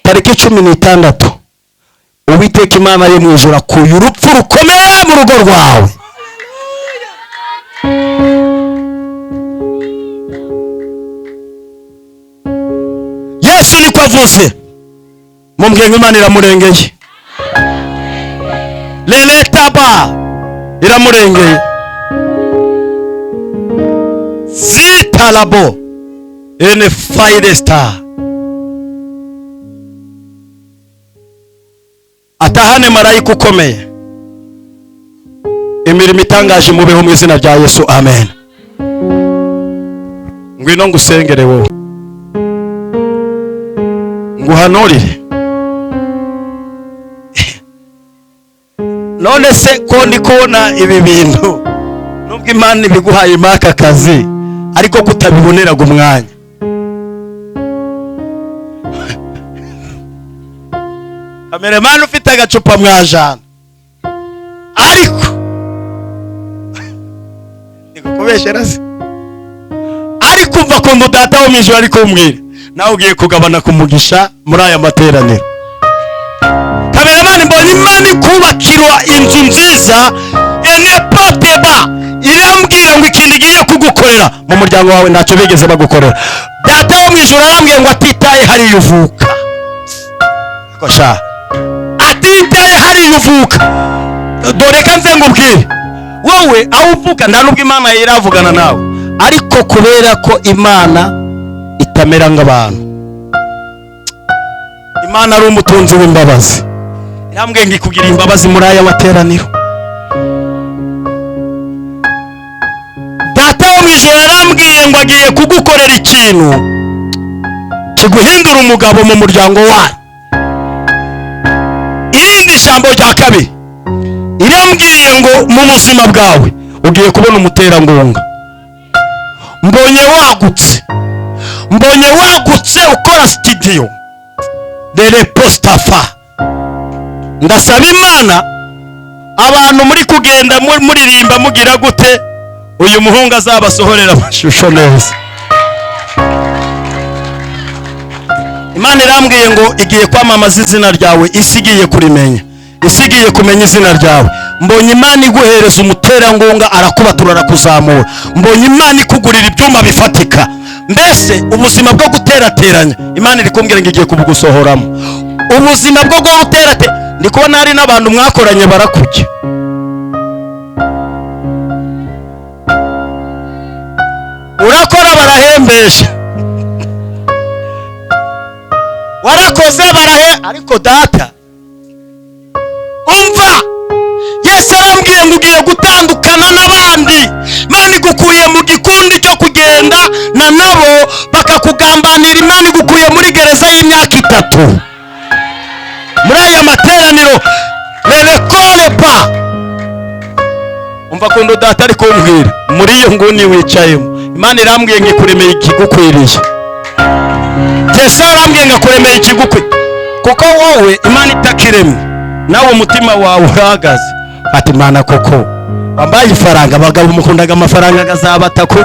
16. Uwiteka Imana yo mu ijuru akuye urupfu rukomeye mu rugo rwawe. Yesu niko avuze. Mumbwiye ngo Imana iramurengeye. Lele taba iramurengeye. Zitalabo ene fire star. Atahane marayika ukomeye, imirimo itangaje mubeho mu izina rya Yesu, amen. Ngwino ngusengere wowe, nguhanurire. None se ko ndi kubona ibi bintu, nubwo Imana ibiguhaye maka kazi ariko kutabiboneraga umwanya. Kameramani ufite agacupa mwajana, ariko nikukubeshera se, ariko umva kuntu Data wo mu ijuru ari kumbwira, nawe ugiye kugabana ku mugisha muri aya materaniro. Kameramani mbonye Imana ikubakirwa inzu nziza ene poteba. Irambwira ngo ikintu igiye kugukorera mu muryango wawe ntacyo bigeze bagukorera. Data wo mu ijuru arambwiye ngo atitaye hariya uvuka, kosha atitaye hariya uvuka. Dore kanze ngubwire wowe aho uvuka nta nubwo Imana iravugana nawe, ariko kubera ko Imana itamera nk'abantu, Imana ari umutunzi w'imbabazi, irambwiye ngo ikugira imbabazi muri aya materaniro. Data wo mu ijuru arambwiye ngo agiye kugukorera ikintu kiguhindura umugabo mu muryango wawe. Irindi jambo rya kabiri, irambwiye ngo mu buzima bwawe ugiye kubona umuterangunga. mbonye wagutse ukora studio de repostafa. ndasaba Imana abantu muri kugenda muririmba mugira gute uyu muhungu azabasohorera amashusho neza. Imana irambwiye ngo igiye kwamamaza izina ryawe, isi igiye kurimenya, isi igiye kumenya izina ryawe. Mbonye Imana iguhereza umuterankunga arakubatura arakuzamura. Mbonye Imana ikugurira ibyuma bifatika. Mbese ubuzima bwo guterateranya Imana iri kumbwira ngo igiye kubugusohoramo. Ubuzima bwo guterateranya ndi kubona hari n'abantu mwakoranye barakujya. Urakora barahembesha, warakoze ariko data umva, Yesu arambwiye ngo ugiye gutandukana n'abandi. Imana igukuye mu gikundi cyo kugenda na nabo bakakugambanira. Imana igukuye muri gereza y'imyaka 3 muri aya materaniro lerekole pa. Umva kundo data ari kumbwira muri iyo nguni wicayemo, Imana irambwiye ngo ikuremeye ikigukwiriye. Yesu arambwiye ngo akuremeye ikigukwe kuko wowe Imana itakiremye, nawe umutima wawe urahagaze. Ati Imana koko wambaye ifaranga, abagabo mukundaga amafaranga agazabata ko